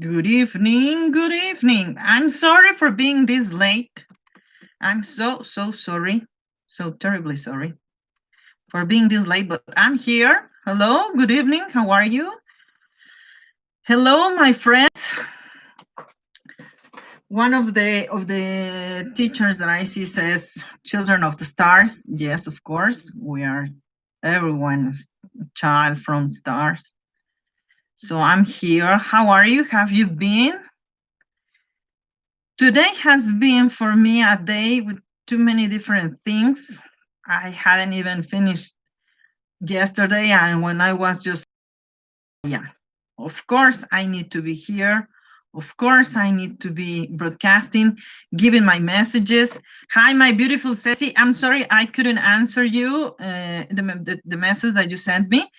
Good evening. Good evening. I'm sorry for being this late. I'm so sorry. So terribly sorry for being this late, but I'm here. Hello. Good evening. How are you? Hello, my friends. One of the teachers that I see says children of the stars. Yes, of course. We are everyone's child from stars. So I'm here. How are you? Have you been? Today has been for me a day with too many different things. I hadn't even finished yesterday, and when I was just, yeah, of course, I need to be here. Of course, I need to be broadcasting, giving my messages. Hi, my beautiful Ceci. I'm sorry I couldn't answer you, the message that you sent me,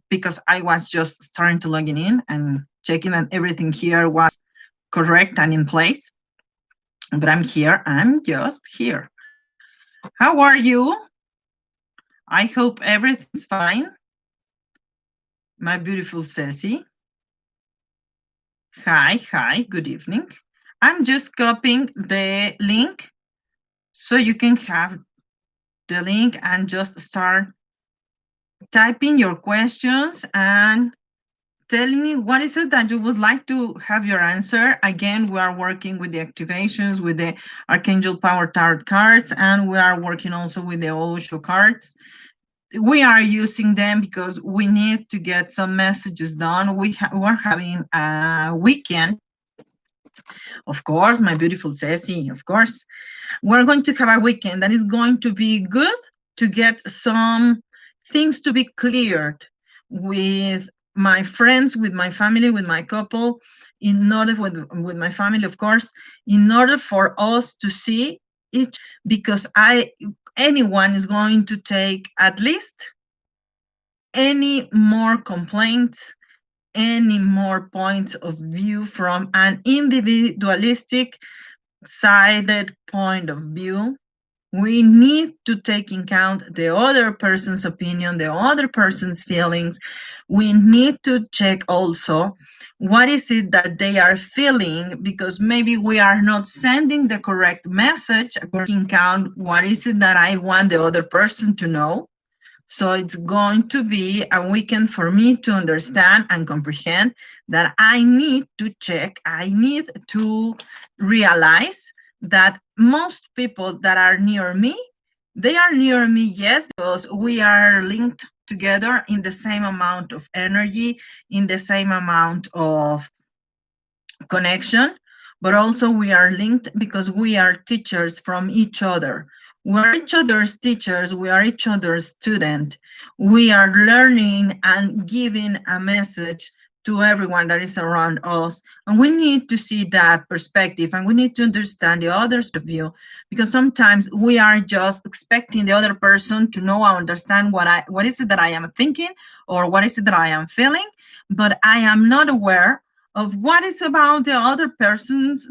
because I was just starting to logging in and checking that everything here was correct and in place. But I'm here. I'm just here. How are you? I hope everything's fine. My beautiful Ceci. Hi, good evening. I'm just copying the link so you can have the link and just start typing your questions and telling me what is it that you would like to have your answer. Again, we are working with the activations, with the Archangel Power Tarot cards, and we are working also with the Osho cards. We are using them because we need to get some messages done. We're having a weekend, of course, my beautiful Ceci, of course. We're going to have a weekend that is going to be good to get some things to be cleared with my friends, with my family, with my couple, in order with my family, of course, in order for us to see it, because anyone is going to take at least any more complaints, any more points of view from an individualistic sided point of view. We need to take in account the other person's opinion, the other person's feelings. We need to check also what is it that they are feeling, because maybe we are not sending the correct message. Taking account what is it that I want the other person to know. So it's going to be a weekend for me to understand and comprehend that I need to check, I need to realize that most people that are near me, they are near me, yes, because we are linked together in the same amount of energy, in the same amount of connection, but also we are linked because we are teachers from each other. We are each other's teachers, we are each other's student. We are learning and giving a message to everyone that is around us. And we need to see that perspective, and we need to understand the other's view, because sometimes we are just expecting the other person to know or understand what is it that I am thinking, or what is it that I am feeling, but I am not aware of what is about the other person's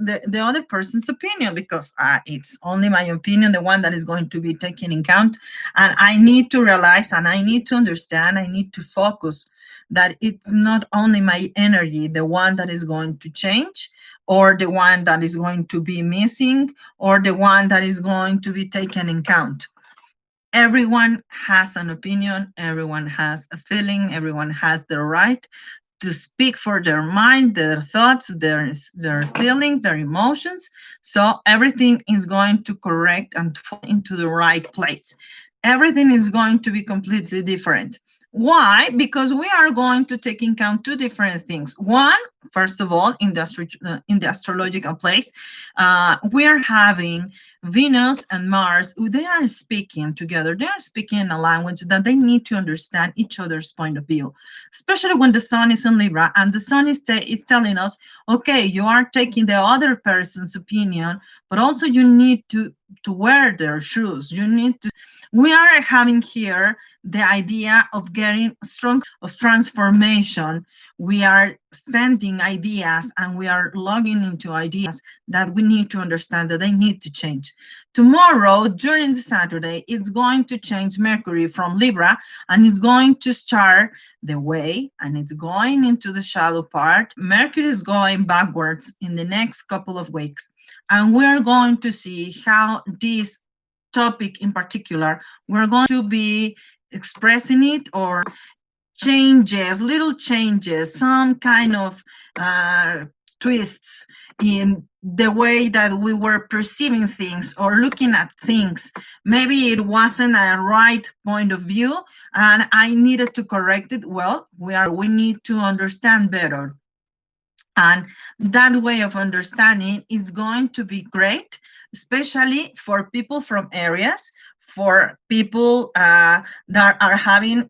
opinion, because it's only my opinion, the one that is going to be taken in account. And I need to realize, and I need to understand, I need to focus that it's not only my energy, the one that is going to change, or the one that is going to be missing, or the one that is going to be taken in account. Everyone has an opinion, everyone has a feeling, everyone has the right to speak for their mind, their thoughts, their feelings, their emotions. So everything is going to correct and fall into the right place. Everything is going to be completely different. Why? Because we are going to take into account two different things. One, first of all, in the astrological place, we are having Venus and Mars. They are speaking together. They are speaking in a language that they need to understand each other's point of view, especially when the sun is in Libra and the sun is telling us, okay, you are taking the other person's opinion, but also you need to wear their shoes. You need to. We are having here the idea of getting strong, of transformation. We are sending having ideas and we are logging into ideas that we need to understand that they need to change. Tomorrow, during the Saturday, it's going to change Mercury from Libra and it's going to start the way and it's going into the shadow part. Mercury is going backwards in the next couple of weeks. And we're going to see how this topic in particular, we're going to be expressing it or changes, little changes, some kind of twists in the way that we were perceiving things or looking at things. Maybe it wasn't a right point of view and I needed to correct it. Well, we need to understand better. And that way of understanding is going to be great, especially for people from areas, for people that are having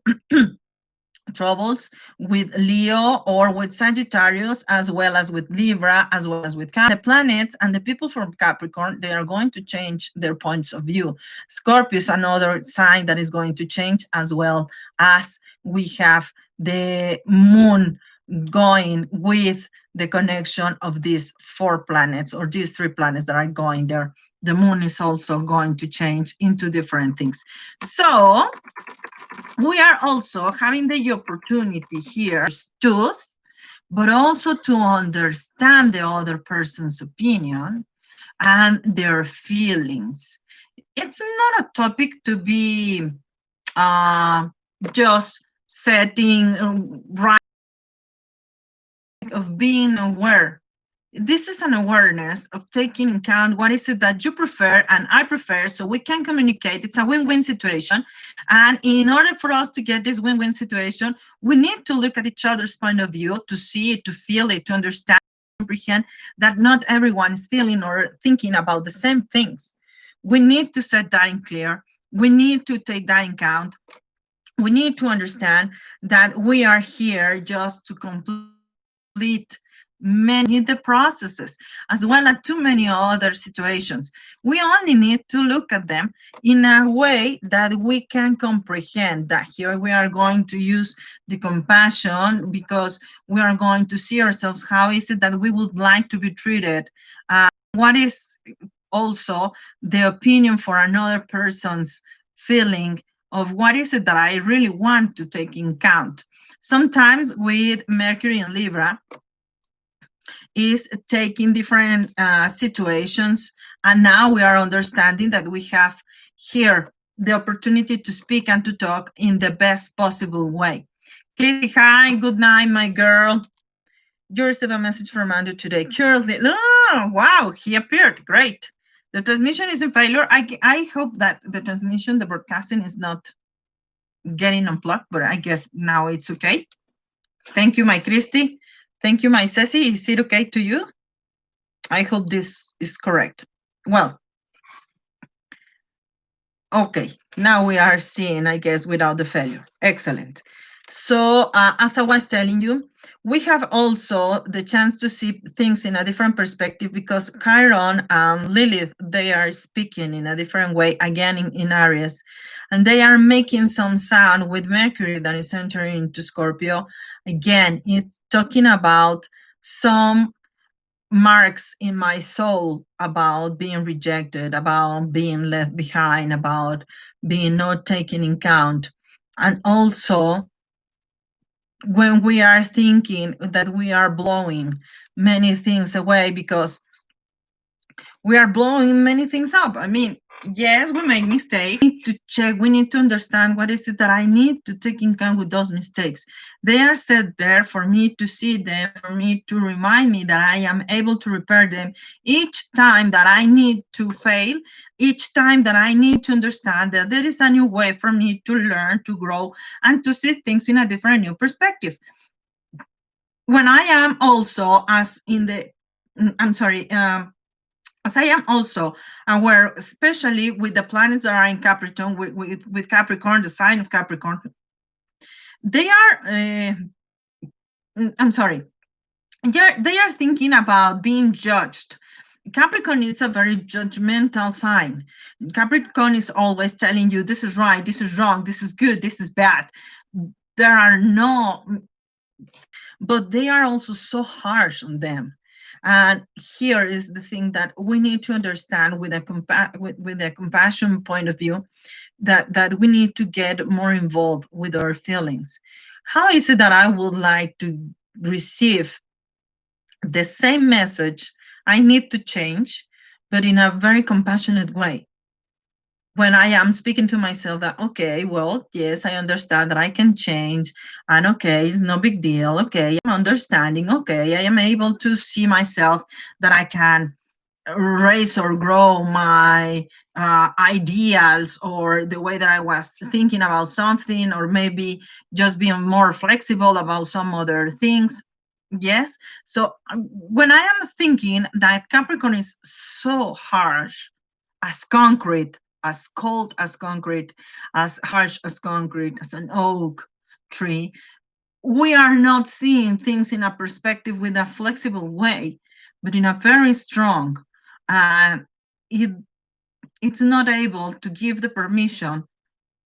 troubles with Leo or with Sagittarius, as well as with Libra, as well as with the planets and the people from Capricorn. They are going to change their points of view. Scorpio is another sign that is going to change, as well as we have the moon going with the connection of these 4 planets or these 3 planets that are going there. The moon is also going to change into different things. So we are also having the opportunity here to, but also to understand the other person's opinion and their feelings. It's not a topic to be just setting right, of being aware. This is an awareness of taking into account what is it that you prefer and I prefer, so we can communicate. It's a win-win situation. And in order for us to get this win-win situation, we need to look at each other's point of view, to see it, to feel it, to understand, comprehend that not everyone is feeling or thinking about the same things. We need to set that in clear. We need to take that in account. We need to understand that we are here just to complete many of the processes, as well as too many other situations. We only need to look at them in a way that we can comprehend that here we are going to use the compassion, because we are going to see ourselves, how is it that we would like to be treated? What is also the opinion for another person's feeling of what is it that I really want to take in account? Sometimes with Mercury and Libra, is taking different situations, and now we are understanding that we have here the opportunity to speak and to talk in the best possible way. Katie, hi, good night, my girl. You received a message from Andrew today. Curiously, oh, wow, he appeared. Great. The transmission is in failure. I hope that the transmission, the broadcasting is not getting unplugged, but I guess now it's okay. Thank you, my Christy. Thank you, my Ceci. Is it okay to you? I hope this is correct. Well, okay. Now we are seeing, I guess, without the failure. Excellent. So as I was telling you, we have also the chance to see things in a different perspective, because Chiron and Lilith, they are speaking in a different way, again, in Aries. And they are making some sound with Mercury that is entering into Scorpio. Again, it's talking about some marks in my soul about being rejected, about being left behind, about being not taken in account. And also, when we are thinking that we are blowing many things away because we are blowing many things up. I mean, yes, we make mistakes. We need to check. We need to understand what is it that I need to take in account with those mistakes. They are set there for me to see them, for me to remind me that I am able to repair them each time that I need to fail, each time that I need to understand that there is a new way for me to learn, to grow, and to see things in a different, new perspective. When I am also, as I am also aware, especially with the planets that are in Capricorn, with Capricorn, the sign of Capricorn, they are, they are thinking about being judged. Capricorn is a very judgmental sign. Capricorn is always telling you, this is right, this is wrong, this is good, this is bad. There are no but they are also so harsh on them. And here is the thing that we need to understand with a with a compassion point of view, that we need to get more involved with our feelings. How is it that I would like to receive the same message? I need to change, but in a very compassionate way. When I am speaking to myself that, okay, well, yes, I understand that I can change, and okay, it's no big deal. Okay, I'm understanding. Okay, I am able to see myself that I can raise or grow my ideals, or the way that I was thinking about something, or maybe just being more flexible about some other things. Yes. So when I am thinking that Capricorn is so harsh, as concrete, as cold as concrete, as harsh as concrete, as an oak tree, we are not seeing things in a perspective with a flexible way, but in a very strong. And it, it's not able to give the permission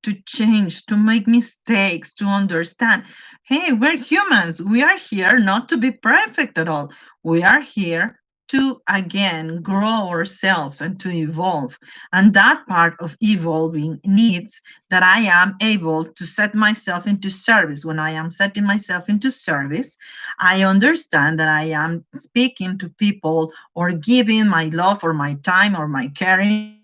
to change, to make mistakes, to understand. Hey, we're humans. We are here not to be perfect at all. We are here to again grow ourselves and to evolve. And that part of evolving needs that I am able to set myself into service. When I am setting myself into service, I understand that I am speaking to people or giving my love or my time or my caring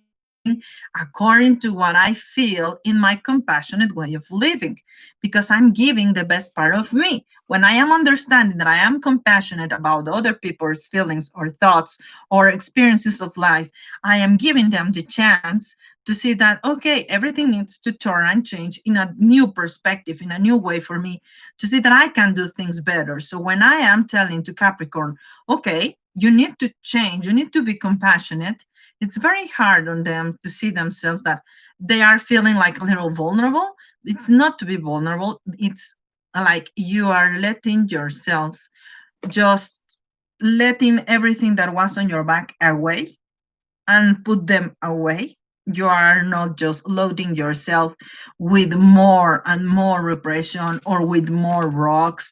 according to what I feel in my compassionate way of living, because I'm giving the best part of me. When I am understanding that I am compassionate about other people's feelings or thoughts or experiences of life, I am giving them the chance to see that, okay, everything needs to turn and change in a new perspective, in a new way for me, to see that I can do things better. So when I am telling to Capricorn, okay, you need to change, you need to be compassionate, it's very hard on them to see themselves that they are feeling like a little vulnerable. It's not to be vulnerable, it's like you are letting yourselves, just letting everything that was on your back away and put them away. You are not just loading yourself with more and more repression or with more rocks.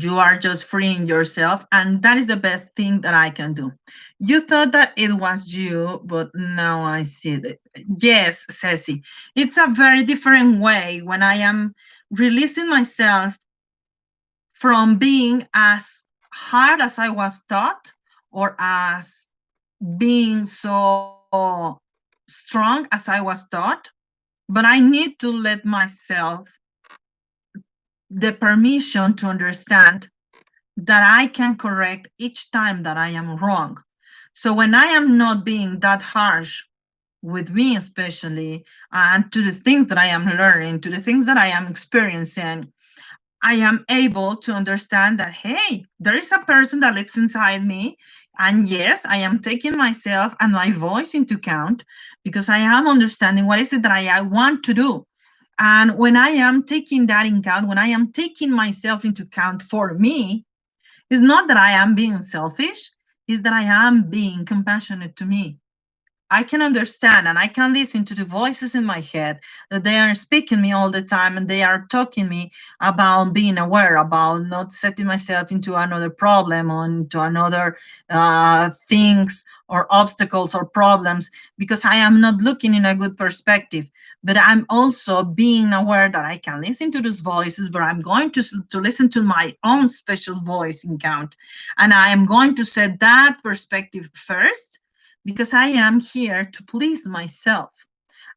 You are just freeing yourself, and that is the best thing that I can do. You thought that it was you, but now I see that. Yes, Ceci, it's a very different way when I am releasing myself from being as hard as I was taught, or as being so strong as I was taught. But I need to let myself the permission to understand that I can correct each time that I am wrong. So when I am not being that harsh with me, especially, and to the things that I am learning, to the things that I am experiencing, I am able to understand that, hey, there is a person that lives inside me. And yes, I am taking myself and my voice into account, because I am understanding what is it that I want to do. And when I am taking that in account, when I am taking myself into account for me, it's not that I am being selfish, it's that I am being compassionate to me. I can understand and I can listen to the voices in my head that they are speaking me all the time, and they are talking me about being aware, about not setting myself into another problem or into another things or obstacles or problems, because I am not looking in a good perspective. But I'm also being aware that I can listen to those voices, but I'm going to listen to my own special voice in count. And I am going to set that perspective first, because I am here to please myself.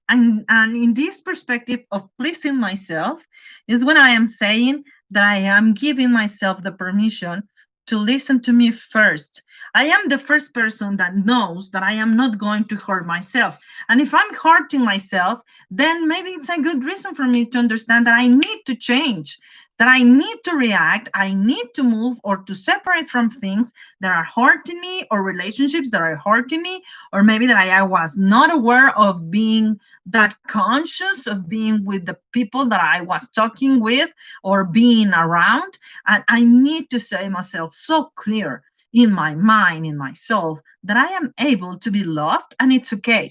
And in this perspective of pleasing myself is when I am saying that I am giving myself the permission to listen to me first. I am the first person that knows that I am not going to hurt myself. And if I'm hurting myself, then maybe it's a good reason for me to understand that I need to change, that I need to react, I need to move or to separate from things that are hurting me, or relationships that are hurting me, or maybe that I was not aware of being that conscious of being with the people that I was talking with or being around. And I need to say myself so clear in my mind, in my soul, that I am able to be loved and it's okay.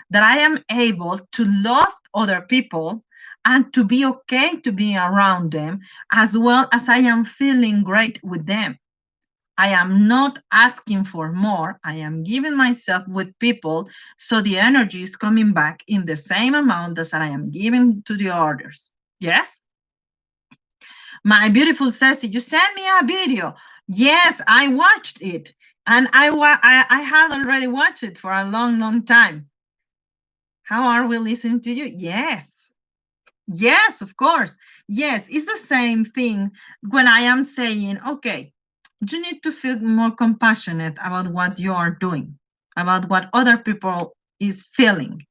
That I am able to love other people and to be okay to be around them, as well as I am feeling great with them. I am not asking for more. I am giving myself with people so the energy is coming back in the same amount as I am giving to the others. Yes? My beautiful Ceci, you sent me a video. Yes, I watched it. And I had already watched it for a long, long time. How are we listening to you? Yes. Yes, of course. Yes, it's the same thing when I am saying, okay, you need to feel more compassionate about what you are doing, about what other people is feeling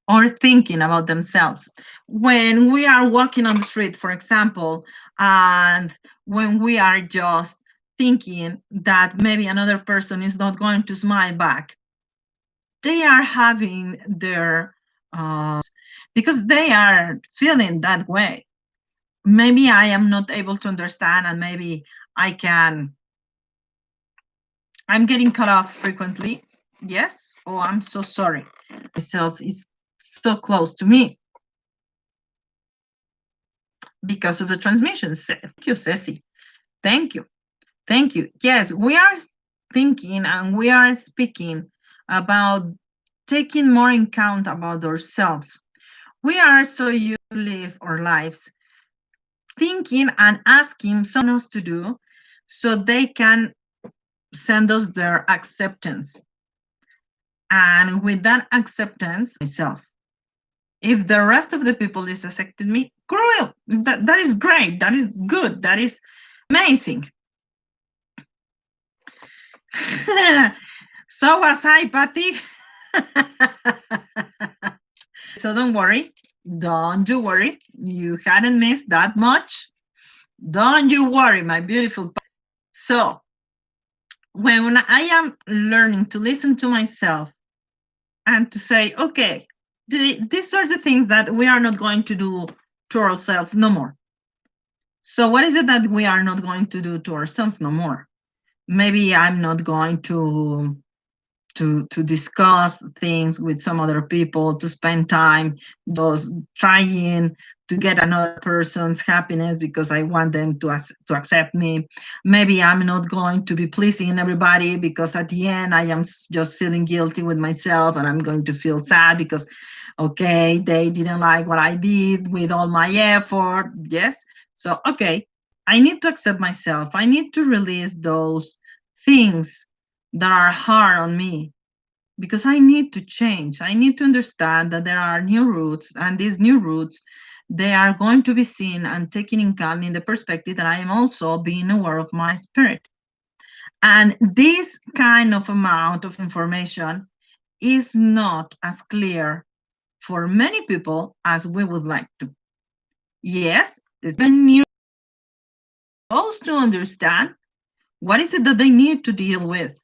or thinking about themselves. When we are walking on the street, for example, and when we are just thinking that maybe another person is not going to smile back, they are having their because they are feeling that way. Maybe I am not able to understand, and maybe I can. I'm getting cut off frequently. Yes. Oh, I'm so sorry. Myself is so close to me because of the transmission. Thank you, Ceci. Thank you. Thank you. Yes, we are thinking and we are speaking about taking more in count about ourselves. We are so used to live our lives thinking and asking someone else to do so they can send us their acceptance. And with that acceptance, myself. If the rest of the people is accepting me, cool. That is great. That is good. That is amazing. So was I, Patty. So don't worry. Don't you worry. You hadn't missed that much. Don't you worry, my beautiful. So when I am learning to listen to myself and to say, okay, these are the things that we are not going to do to ourselves no more. So what is it that we are not going to do to ourselves no more? Maybe I'm not going to discuss things with some other people, to spend time just trying to get another person's happiness because I want them to accept me. Maybe I'm not going to be pleasing everybody because at the end I am just feeling guilty with myself, and I'm going to feel sad because okay, they didn't like what I did with all my effort. Yes. So okay, I need to accept myself. I need to release those things that are hard on me because I need to change. I need to understand that there are new roots, and these new roots, they are going to be seen and taken in account in the perspective that I am also being aware of my spirit. And this kind of amount of information is not as clear for many people as we would like to. Yes, it's been new supposed to understand what is it that they need to deal with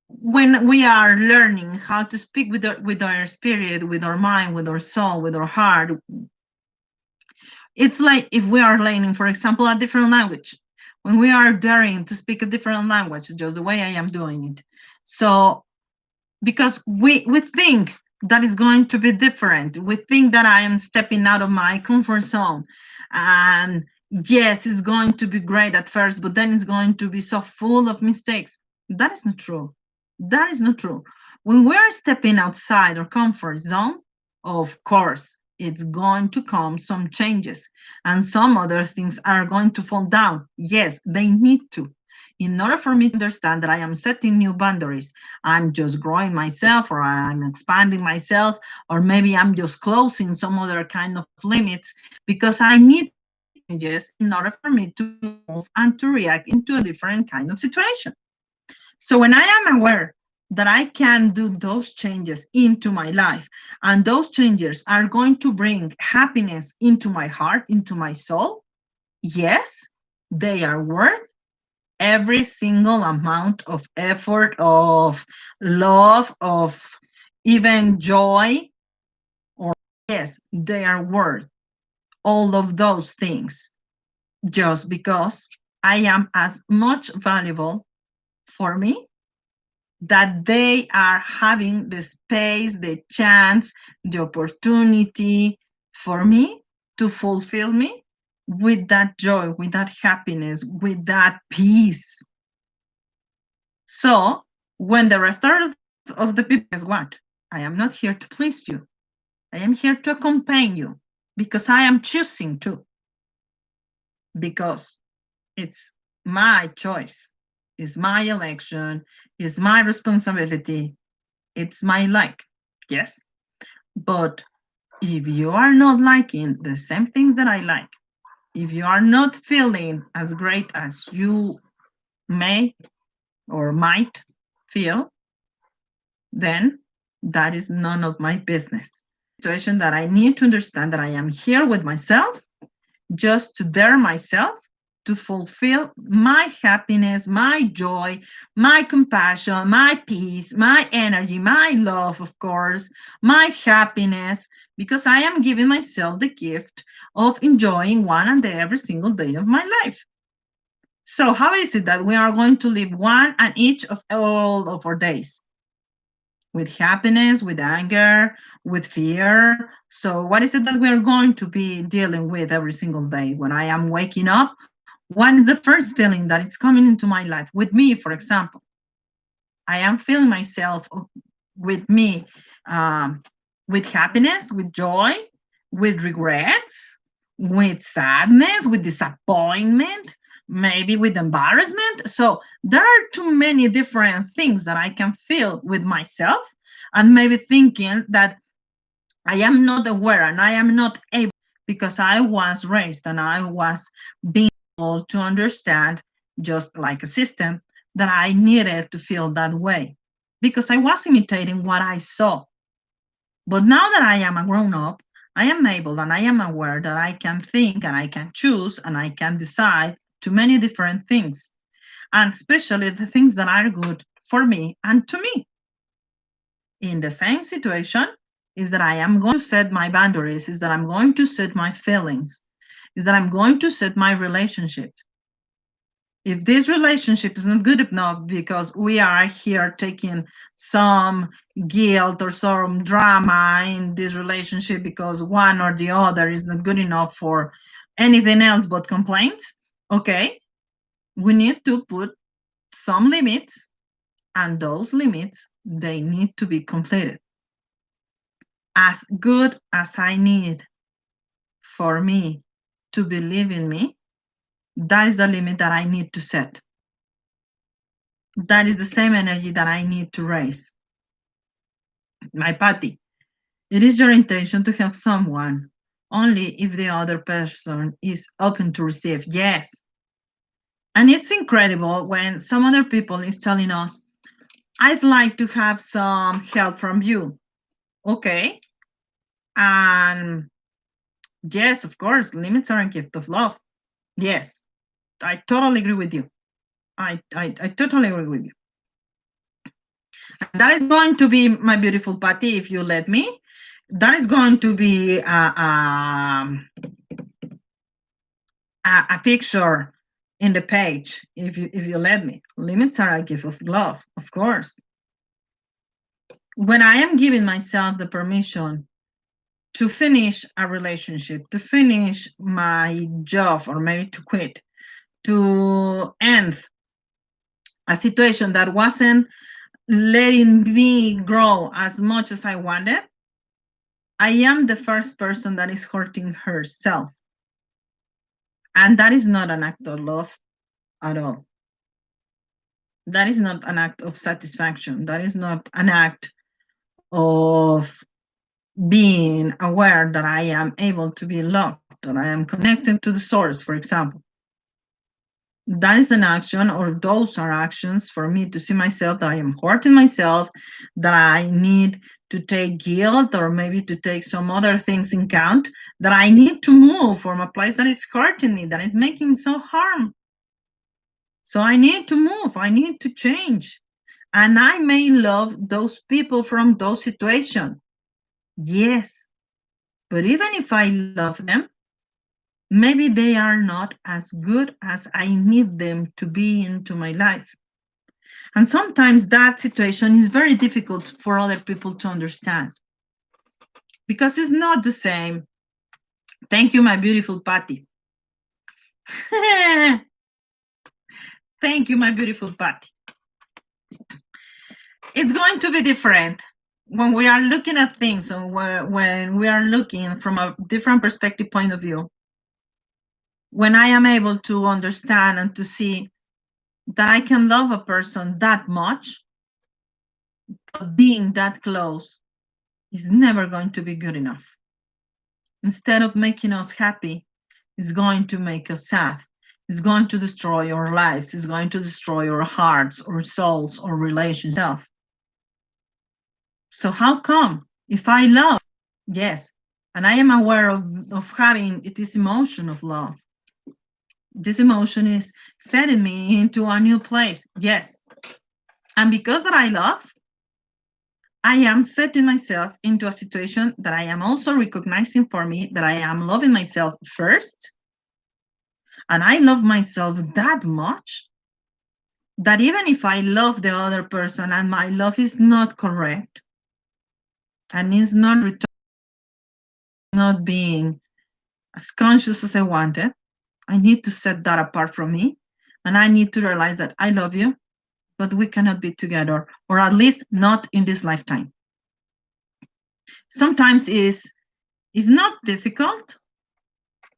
when we are learning how to speak with our spirit, with our mind, with our soul, with our heart. It's like if we are learning, for example, a different language, when we are daring to speak a different language, just the way I am doing it. So because we think that is going to be different, we think that I am stepping out of my comfort zone, and yes, it's going to be great at first, but then it's going to be so full of mistakes. That is not true. That is not true. When we're stepping outside our comfort zone, of course it's going to come some changes, and some other things are going to fall down. Yes, they need to. In order for me to understand that I am setting new boundaries, I'm just growing myself, or I'm expanding myself, or maybe I'm just closing some other kind of limits because I need changes in order for me to move and to react into a different kind of situation. So when I am aware that I can do those changes into my life, and those changes are going to bring happiness into my heart, into my soul, yes, they are worth every single amount of effort, of love, of even joy, or yes, they are worth all of those things just because I am as much valuable for me that they are having the space, the chance, the opportunity for me to fulfill me with that joy, with that happiness, with that peace. So when the rest of the people, guess what? I am not here to please you. I am here to accompany you because I am choosing to, because it's my choice, it's my election, it's my responsibility, it's my like. Yes. But if you are not liking the same things that I like, if you are not feeling as great as you may or might feel, then that is none of my business. Situation that I need to understand that I am here with myself, just to dare myself to fulfill my happiness, my joy, my compassion, my peace, my energy, my love, of course, my happiness, because I am giving myself the gift of enjoying one and every single day of my life. So, how is it that we are going to live one and each of all of our days? With happiness, with anger, with fear. So, what is it that we are going to be dealing with every single day? When I am waking up, what is the first feeling that is coming into my life? With me, for example, I am feeling myself with me, um, with happiness, with joy, with regrets, with sadness, with disappointment, maybe with embarrassment. So there are too many different things that I can feel with myself, and maybe thinking that I am not aware and I am not able, because I was raised and I was being able to understand, just like a system, that I needed to feel that way because I was imitating what I saw. But now that I am a grown up, I am able and I am aware that I can think and I can choose and I can decide to many different things, and especially the things that are good for me and to me. In the same situation, is that I am going to set my boundaries, is that I'm going to set my feelings, is that I'm going to set my relationship. If this relationship is not good enough because we are here taking some guilt or some drama in this relationship because one or the other is not good enough for anything else but complaints, okay, we need to put some limits, and those limits, they need to be completed. As good as I need for me to believe in me, that is the limit that I need to set. That is the same energy that I need to raise. My Patty, it is your intention to help someone only if the other person is open to receive. Yes. And it's incredible when some other people is telling us, I'd like to have some help from you. Okay. And yes, of course, limits are a gift of love. Yes, I totally agree with you. I totally agree with you. And that is going to be, my beautiful Patty, if you let me. That is going to be a picture in the page, if you let me. Limits are a gift of love, of course. When I am giving myself the permission to finish a relationship, to finish my job, or maybe to quit, to end a situation that wasn't letting me grow as much as I wanted, I am the first person that is hurting herself. And that is not an act of love at all. That is not an act of satisfaction. That is not an act of being aware that I am able to be loved, that I am connected to the source, for example. That is an action, or those are actions for me to see myself that I am hurting myself, that I need to take guilt or maybe to take some other things in count, that I need to move from a place that is hurting me, that is making so harm. So I need to move, I need to change. And I may love those people from those situations. Yes. But even if I love them, maybe they are not as good as I need them to be into my life. And sometimes that situation is very difficult for other people to understand because it's not the same Thank you, my beautiful Patty. Thank you, my beautiful Patty. It's going to be different when we are looking at things, or when we are looking from a different perspective point of view. When I am able to understand and to see that I can love a person that much, but being that close is never going to be good enough. Instead of making us happy, it's going to make us sad. It's going to destroy our lives. It's going to destroy our hearts, our souls, our relationship. So how come? If I love, yes, and I am aware of having this emotion of love, this emotion is setting me into a new place, yes. And because that I love, I am setting myself into a situation that I am also recognizing for me that I am loving myself first. And I love myself that much that even if I love the other person and my love is not correct and is not not being as conscious as I wanted, I need to set that apart from me. And I need to realize that I love you, but we cannot be together, or at least not in this lifetime. Sometimes is, if not difficult,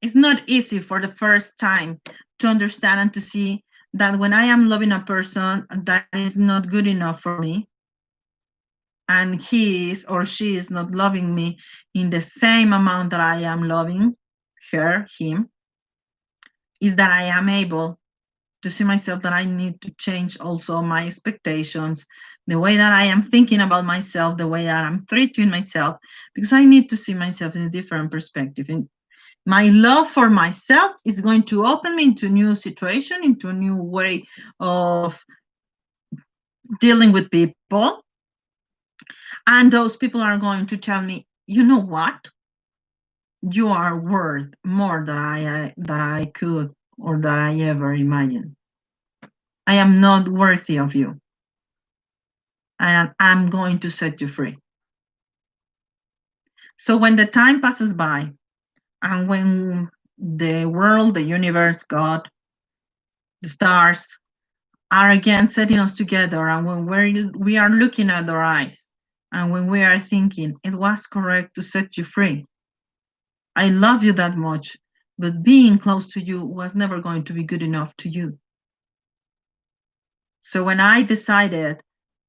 it's not easy for the first time to understand and to see that when I am loving a person that is not good enough for me, and he is or she is not loving me in the same amount that I am loving her, him, is that I am able to see myself that I need to change also my expectations, the way that I am thinking about myself, the way that I'm treating myself, because I need to see myself in a different perspective. And my love for myself is going to open me into a new situation, into a new way of dealing with people. And those people are going to tell me, you know what? You are worth more than I could or that I ever imagined. I am not worthy of you. And I'm going to set you free. So when the time passes by, and when the world, the universe, God, the stars are again setting us together, and when we are looking at our eyes, and when we are thinking, it was correct to set you free. I love you that much, but being close to you was never going to be good enough to you. So when I decided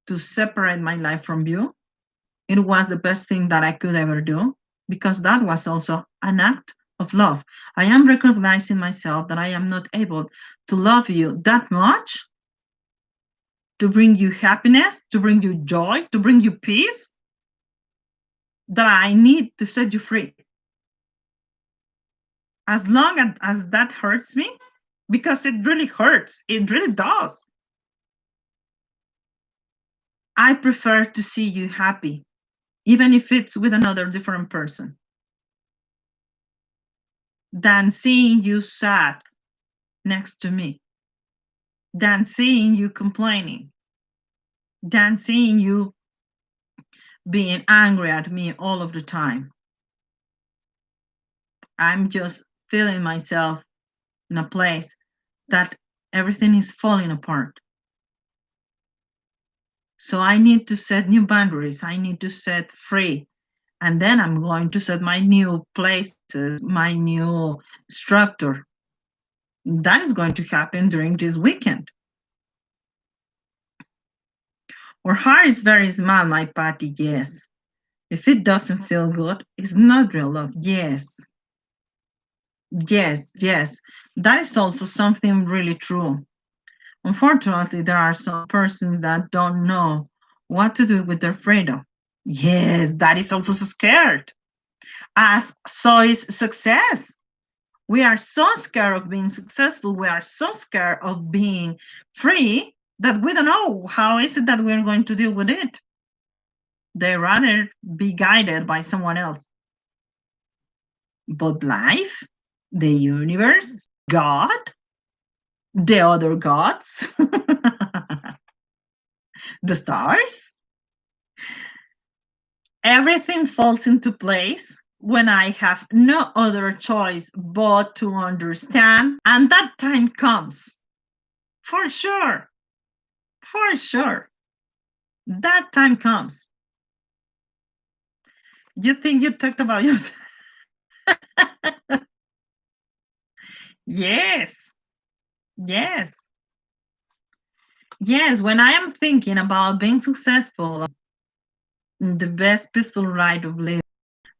to separate my life from you, it was the best thing that I could ever do, because that was also an act of love. I am recognizing myself that I am not able to love you that much, to bring you happiness, to bring you joy, to bring you peace, that I need to set you free. As long as that hurts me, because it really hurts, it really does. I prefer to see you happy, even if it's with another different person, than seeing you sad next to me, than seeing you complaining, than seeing you being angry at me all of the time. I'm just feeling myself in a place that everything is falling apart. So I need to set new boundaries. I need to set free. And then I'm going to set my new places, my new structure. That is going to happen during this weekend. Our heart is very small, my Patty, yes. If it doesn't feel good, it's not real love. Yes. Yes, yes. That is also something really true. Unfortunately, there are some persons that don't know what to do with their freedom. Yes, that is also so scared. As so is success. We are so scared of being successful. We are so scared of being free that we don't know how is it that we're going to deal with it. They rather be guided by someone else. But life, the universe, God, the other gods, the stars, everything falls into place when I have no other choice but to understand. And that time comes. For sure. For sure. That time comes. You think you talked about yourself? Yes. Yes. Yes. When I am thinking about being successful, the best peaceful right of living.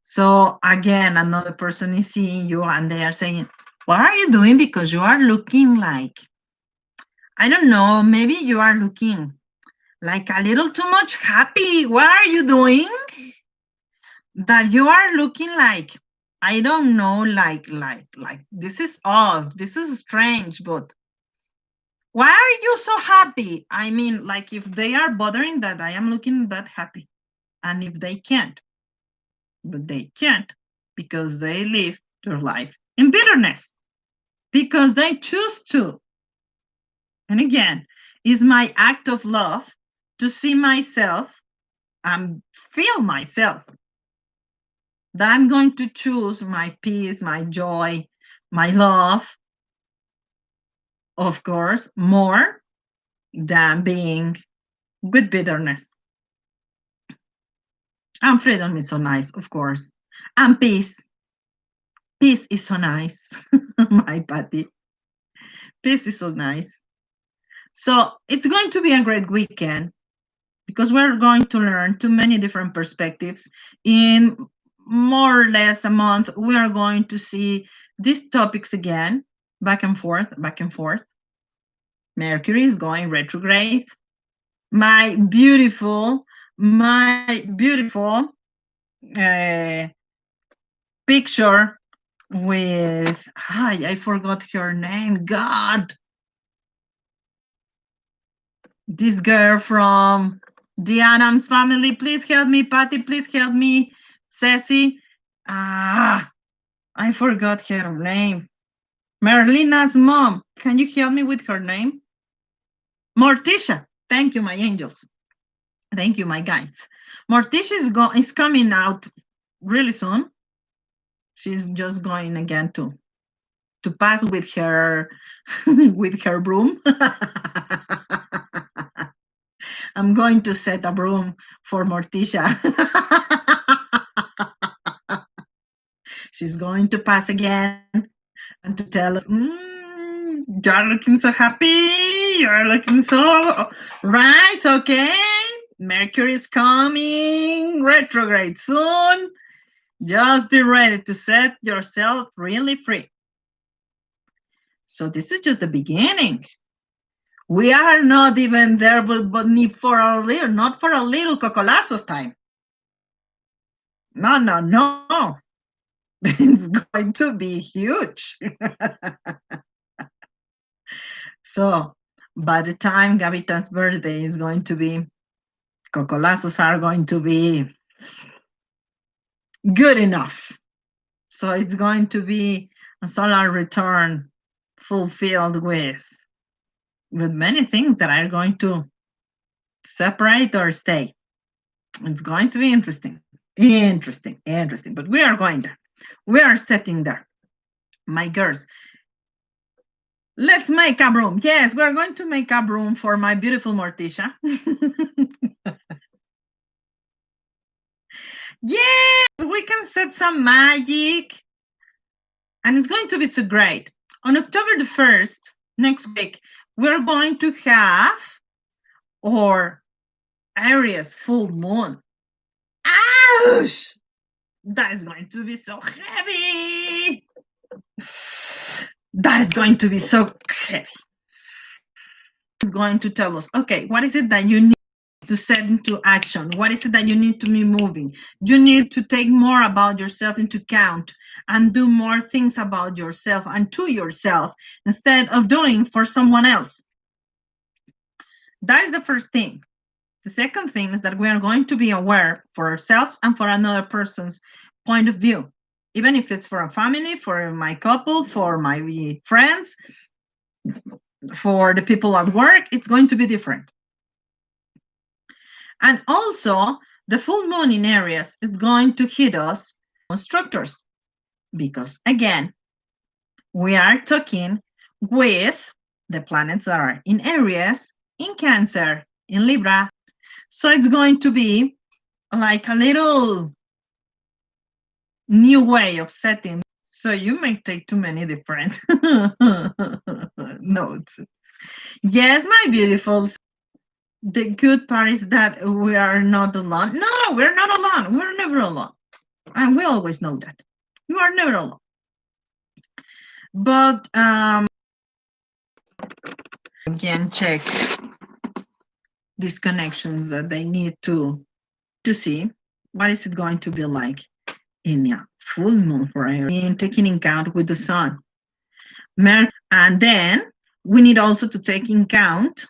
So again, another person is seeing you and they are saying, what are you doing? Because you are looking like, I don't know, maybe you are looking like a little too much happy. What are you doing? That you are looking like, I don't know, like this is odd. This is strange, but why are you so happy? I mean, like if they are bothering that I am looking that happy. And if they can't, but they can't because they live their life in bitterness because they choose to. And again, is my act of love to see myself and feel myself that I'm going to choose my peace, my joy, my love, of course, more than being with bitterness. And freedom is so nice, of course. And peace. Peace is so nice, my Patty. Peace is so nice. So it's going to be a great weekend because we're going to learn too many different perspectives. In more or less a month, we are going to see these topics again, back and forth, back and forth. Mercury is going retrograde. My beautiful uh, picture with, I forgot her name. God, this girl from the Adams Family. Please help me, Patty. Please help me, Ceci. I forgot her name. Merlina's mom. Can you help me with her name? Morticia. Thank you, my angels. Thank you, my guides. Morticia is coming out really soon. She's just going again to pass with her with her broom. I'm going to set a broom for Morticia. She's going to pass again and to tell us, you're looking so happy. You're looking so right. Okay. Mercury is coming retrograde soon. Just be ready to set yourself really free. So this is just the beginning. We are not even there, but for a little, not for a little cocolazos time. No. It's going to be huge. So by the time Gavita's birthday is going to be, cocolazos are going to be good enough. So it's going to be a solar return fulfilled with many things that are going to separate or stay. It's going to be interesting. But we are going there. We are setting there. My girls, let's make a room. Yes, we're going to make a room for my beautiful Morticia. Yes, we can set some magic. And it's going to be so great. On October the 1st, next week, we're going to have our Aries full moon. Ouch! That is going to be so heavy. That is going to be so heavy. It's going to tell us, okay, what is it that you need to set into action? What is it that you need to be moving? You need to take more about yourself into account and do more things about yourself and to yourself instead of doing for someone else. That is the first thing. The second thing is that we are going to be aware for ourselves and for another person's point of view, even if it's for a family, for my couple, for my friends, for the people at work, it's going to be different. And also, the full moon in Aries is going to hit us constructors. Because again, we are talking with the planets that are in Aries, in Cancer, in Libra. So it's going to be like a little new way of setting. So you may take too many different notes. Yes, my beautifuls. The good part is that we are not alone. No, we're not alone. We're never alone. And we always know that. You are never alone. But again, check these connections that they need to see. What is it going to be like in a full moon for Aries, taking in account with the sun? And then we need also to take in account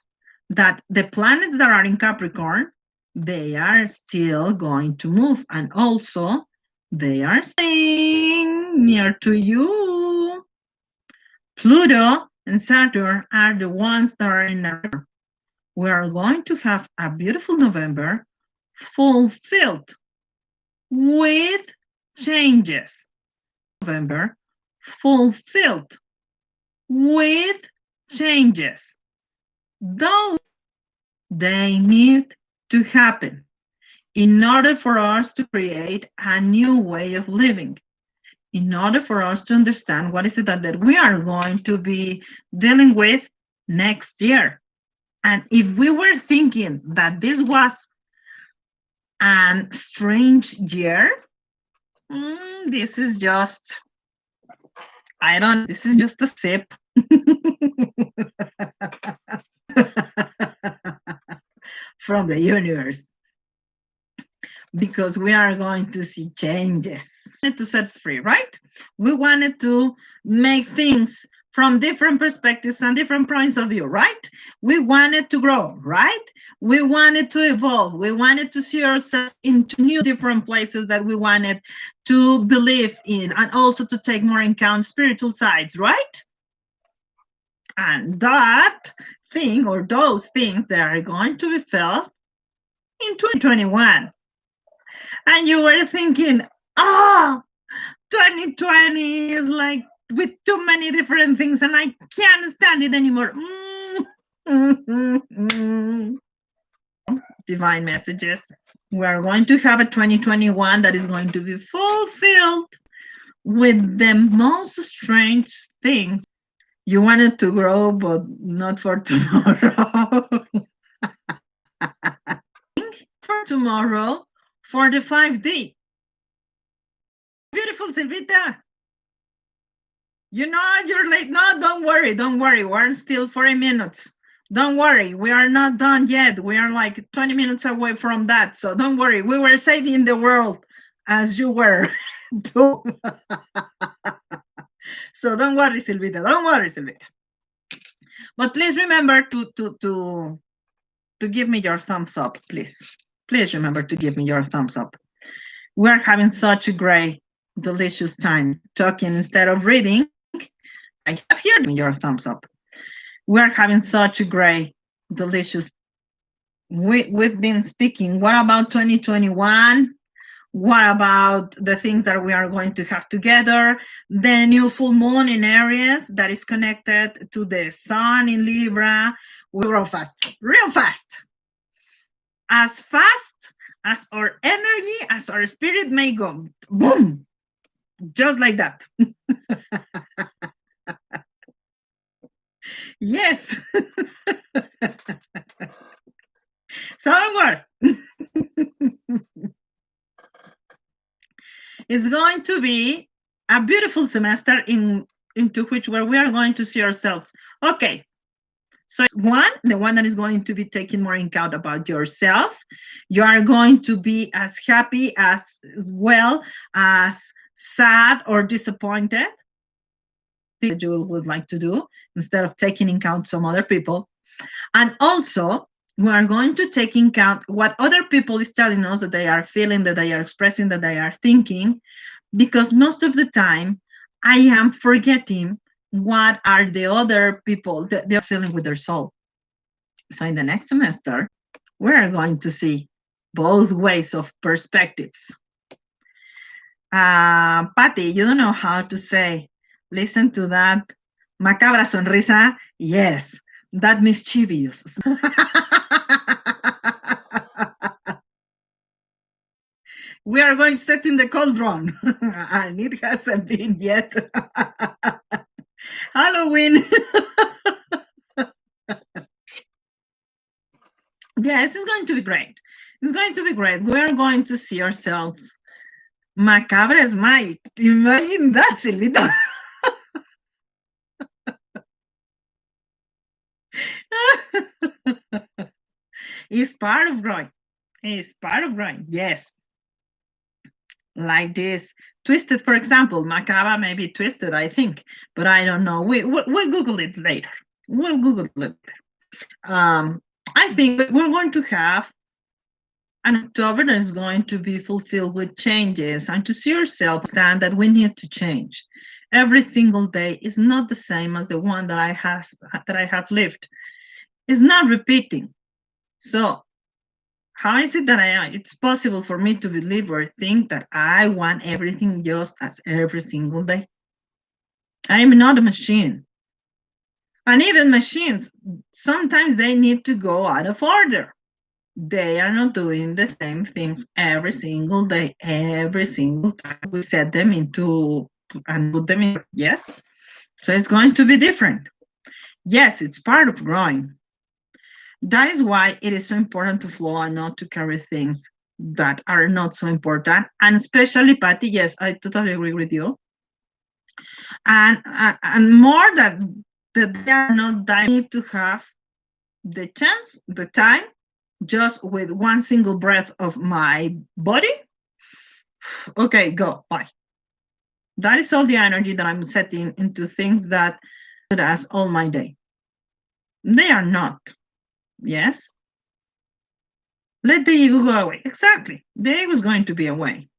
that the planets that are in Capricorn, they are still going to move, and also they are staying near to you. Pluto and Saturn are the ones that are in November. We are going to have a beautiful November fulfilled with changes. November fulfilled with changes. Those they need to happen in order for us to create a new way of living, in order for us to understand what is it that we are going to be dealing with next year. And if we were thinking that this was a strange year, this is just, this is just a sip. From the universe, because we are going to see changes. To set us free, right? We wanted to make things from different perspectives and different points of view, right? We wanted to grow, right? We wanted to evolve. We wanted to see ourselves into new different places that we wanted to believe in, and also to take more in account spiritual sides, right? And that thing, or those things, that are going to be felt in 2021. And you were thinking, 2020 is like with too many different things and I can't stand it anymore. Divine messages. We are going to have a 2021 that is going to be fulfilled with the most strange things. You wanted to grow, but not for tomorrow. For tomorrow, for the 5D. Beautiful, Silvita. You know you're late. No, don't worry. Don't worry. We're still 40 minutes. Don't worry. We are not done yet. We are like 20 minutes away from that. So don't worry. We were saving the world as you were too. So don't worry, Silvita. Don't worry, Silvita. But please remember to give me your thumbs up, please. Please remember to give me your thumbs up. We're having such a great, delicious time talking instead of reading. I have here your thumbs up. We're having such a great, delicious. We've been speaking. What about 2021? What about the things that we are going to have together? The new full moon in Aries that is connected to the sun in Libra. We grow fast, real fast. As fast as our energy, as our spirit may go. Boom! Just like that. Yes. So don't worry. It's going to be a beautiful semester into which where we are going to see ourselves. Okay. So the one that is going to be taking more in account about yourself. You are going to be as happy as well as sad or disappointed that you would like to do, instead of taking in account some other people. And also, we are going to take in account what other people is telling us that they are feeling, that they are expressing, that they are thinking, because most of the time I am forgetting what are the other people that they're feeling with their soul. So in the next semester, we're going to see both ways of perspectives. Patty, you don't know how to say. Listen to that macabra sonrisa. Yes, that mischievous. We are going to set in the cauldron, and it hasn't been yet. Halloween. Yes, it's going to be great. It's going to be great. We are going to see ourselves. Macabre smile. Imagine that, Silvita. It's part of growing. It's part of growing. Yes. Like this. Twisted, for example. Macabre may be twisted, I think, but I don't know. We'll Google it later. We'll Google it. I think we're going to have an October that is going to be fulfilled with changes, and to see yourself understand that we need to change. Every single day is not the same as the one that I have lived. It's not repeating. So how is it that it's possible for me to believe or think that I want everything just as every single day? I am not a machine. And even machines, sometimes they need to go out of order. They are not doing the same things every single day, every single time we set them into and put them in. Yes. So it's going to be different. Yes, it's part of growing. That is why it is so important to flow and not to carry things that are not so important. And especially, Patty, yes, I totally agree with you. And more that they are not that need to have the chance, the time, just with one single breath of my body. Okay, go, bye. That is all the energy that I'm setting into things that as all my day. They are not. Yes. Let the ego go away. Exactly. The ego is going to be away.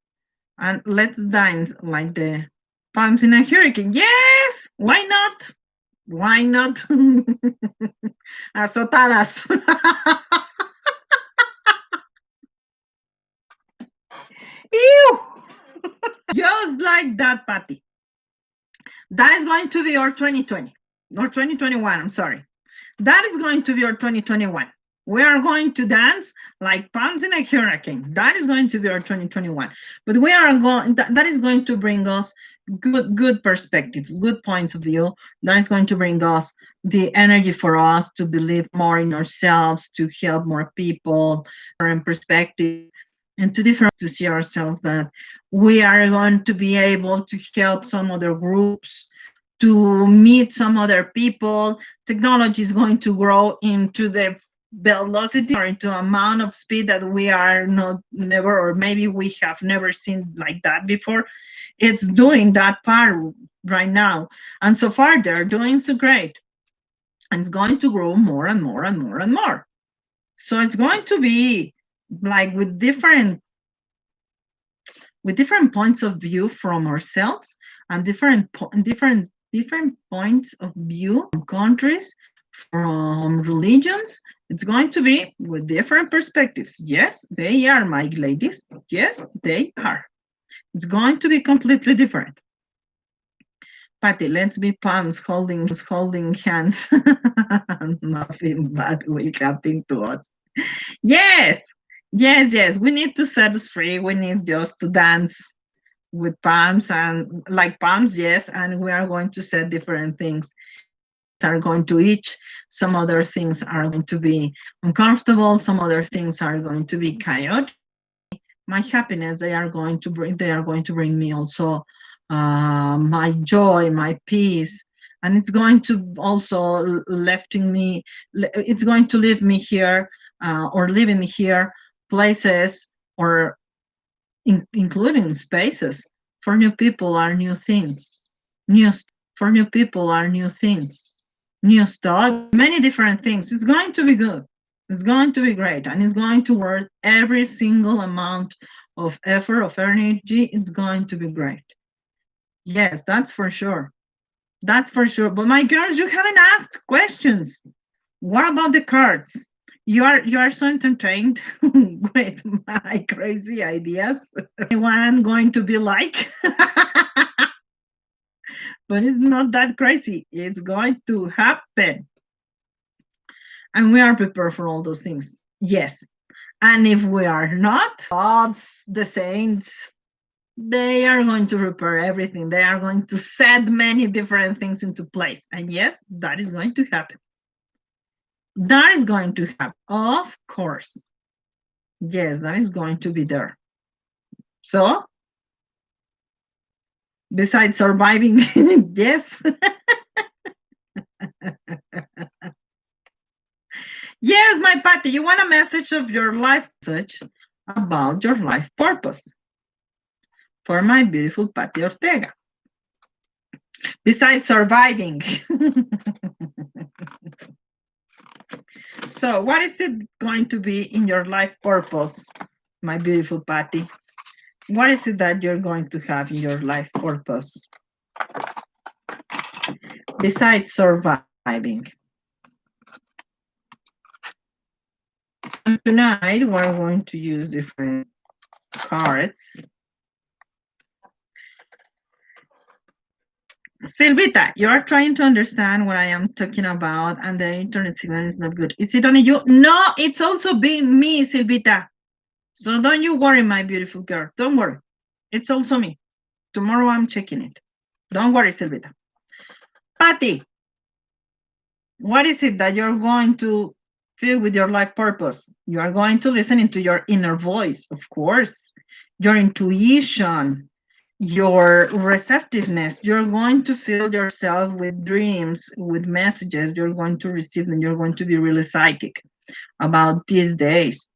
And let's dance like the palms in a hurricane. Yes. Why not? Why not? Azotadas. Ew. Just like that, Patty. That is going to be our 2020 or 2021. I'm sorry. That is going to be our 2021. We are going to dance like palms in a hurricane. That is going to be our 2021. But we are going. That is going to bring us good perspectives, good points of view. That is going to bring us the energy for us to believe more in ourselves, to help more people, different perspectives, and to see ourselves that we are going to be able to help some other groups, to meet some other people. Technology is going to grow into the velocity or into amount of speed that we are not never, or maybe we have never seen like that before. It's doing that part right now, and so far they're doing so great, and it's going to grow more and more and more and more. So it's going to be like with different points of view from ourselves, and different points of view from countries, from religions. It's going to be with different perspectives. Yes, they are, my ladies. Yes, they are. It's going to be completely different. Patty, let's be palms holding hands. Nothing bad will happen to us. Yes, yes. We need to set us free. We need just to dance with palms and like palms, yes. And we are going to set different things are going to itch. Some other things are going to be uncomfortable. Some other things are going to be chaotic. My happiness, they are going to bring me also my joy, my peace, and it's going to also it's going to leave me here or leaving me here places or including spaces for new people are new things. For new people are new things, new stuff, many different things. It's going to be good. It's going to be great, and it's going to worth every single amount of effort, of energy. It's going to be great. Yes, that's for sure. That's for sure. But my girls, you haven't asked questions. What about the cards? You are so entertained with my crazy ideas. Anyone going to be like, but it's not that crazy. It's going to happen. And we are prepared for all those things. Yes. And if we are not, gods, the saints, they are going to prepare everything. They are going to set many different things into place. And yes, that is going to happen. That is going to happen. Of course. Yes, that is going to be there. So, besides surviving, yes. Yes, my Patty, you want a message of your life, message about your life purpose for my beautiful Patty Ortega. Besides surviving. So, what is it going to be in your life purpose, my beautiful Patty? What is it that you're going to have in your life purpose besides surviving? And tonight, we're going to use different cards. Silvita, you are trying to understand what I am talking about, and the internet signal is not good. Is it only you? No, it's also being me, Silvita. So don't you worry, my beautiful girl. Don't worry. It's also me. Tomorrow I'm checking it. Don't worry, Silvita. Patty, what is it that you're going to feel with your life purpose? You are going to listen into your inner voice, of course, your intuition, your receptiveness. You're going to fill yourself with dreams, with messages. You're going to receive them. You're going to be really psychic about these days.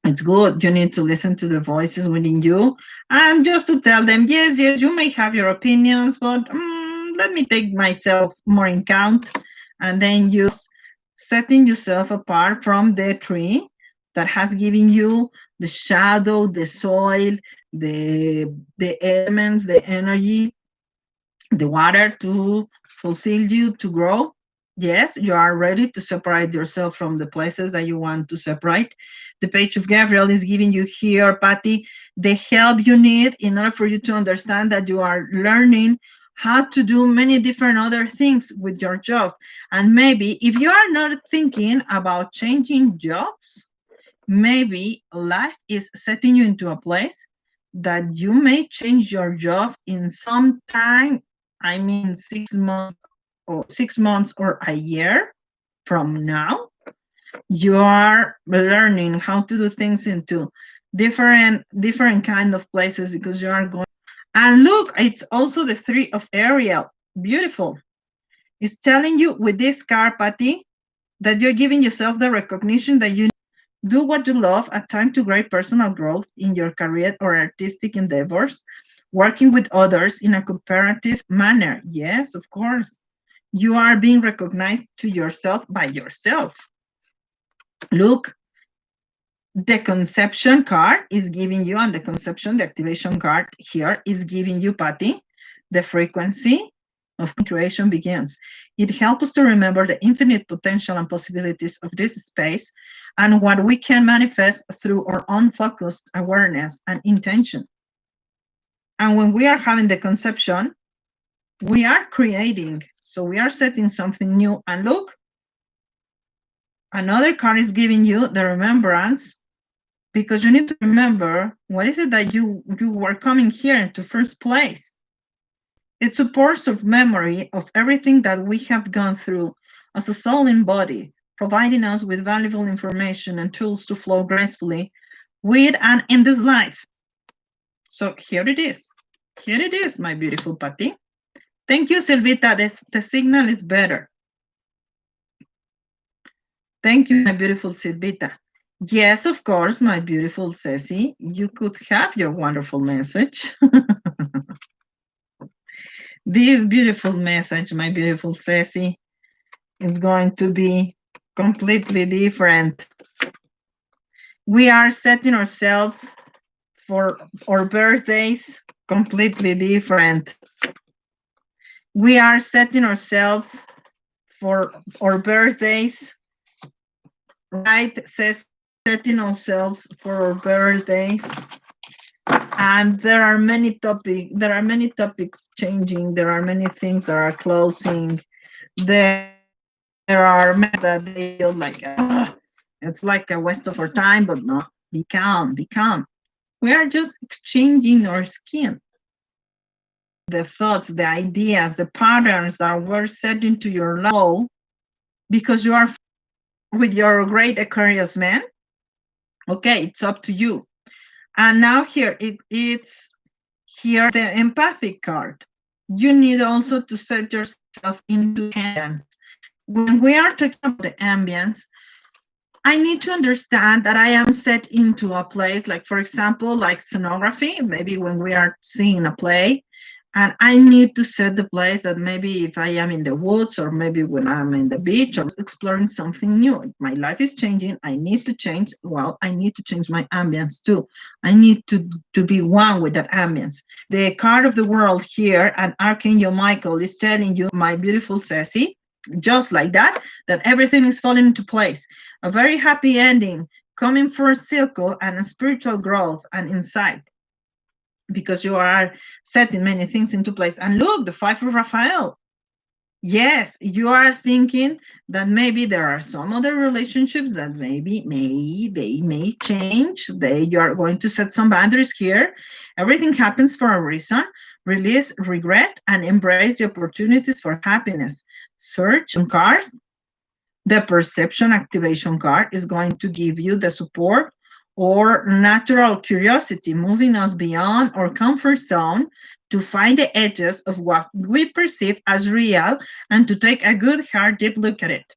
It's good. You need to listen to the voices within you and just to tell them, yes, you may have your opinions, but let me take myself more in count. And then you setting yourself apart from the tree that has given you the shadow, the soil, the elements, the energy, the water to fulfill you, to grow. Yes, you are ready to separate yourself from the places that you want to separate. The page of Gabriel is giving you here, Patty, the help you need in order for you to understand that you are learning how to do many different other things with your job. And maybe if you are not thinking about changing jobs, maybe life is setting you into a place that you may change your job in some time. I mean, 6 months or a year from now. You are learning how to do things into different kind of places because you are going. And look, it's also the 3 of Ariel. Beautiful. It's telling you with this card, Patty, that you're giving yourself the recognition that you do what you love, a time to great personal growth in your career or artistic endeavors, working with others in a cooperative manner. Yes, of course. You are being recognized to yourself by yourself. Look, the conception card is giving you, and the conception, the activation card here is giving you, Patty, the frequency of creation begins. It helps us to remember the infinite potential and possibilities of this space and what we can manifest through our own focused awareness and intention. And when we are having the conception, we are creating. So we are setting something new. And look, another card is giving you the remembrance, because you need to remember what is it that you were coming here into first place. It supports of memory of everything that we have gone through as a soul and body, providing us with valuable information and tools to flow gracefully with and in this life. So here it is. Here it is, my beautiful Patty. Thank you, Silvita. The signal is better. Thank you, my beautiful Silvita. Yes, of course, my beautiful Ceci. You could have your wonderful message. This beautiful message, my beautiful Ceci, is going to be completely different. We are setting ourselves for our birthdays completely different. We are setting ourselves for our birthdays right? Says setting ourselves for our better days. And there are many topics changing, there are many things that are closing, there are many that they feel like it's like a waste of our time, but no, be calm, be calm. We are just exchanging our skin. The thoughts, the ideas, the patterns that were set into your life because you are with your great Aquarius man. Okay, it's up to you. And now here it's here the empathic card. You need also to set yourself into ambience. When we are talking about the ambience, I need to understand that I am set into a place, like for example, like scenography, maybe when we are seeing a play, and I need to set the place that maybe if I am in the woods or maybe when I'm in the beach or exploring something new, my life is changing. I need to change. Well, I need to change my ambience too. I need to be one with that ambience. The card of the world here, and Archangel Michael is telling you, my beautiful Ceci, just like that, that everything is falling into place. A very happy ending coming for a circle and a spiritual growth and insight because you are setting many things into place. And look, the five of Raphael. Yes, you are thinking that maybe there are some other relationships that maybe they may change. You are going to set some boundaries here. Everything happens for a reason. Release regret and embrace the opportunities for happiness. Search on card. The perception activation card is going to give you the support or natural curiosity, moving us beyond our comfort zone to find the edges of what we perceive as real and to take a good, hard, deep look at it.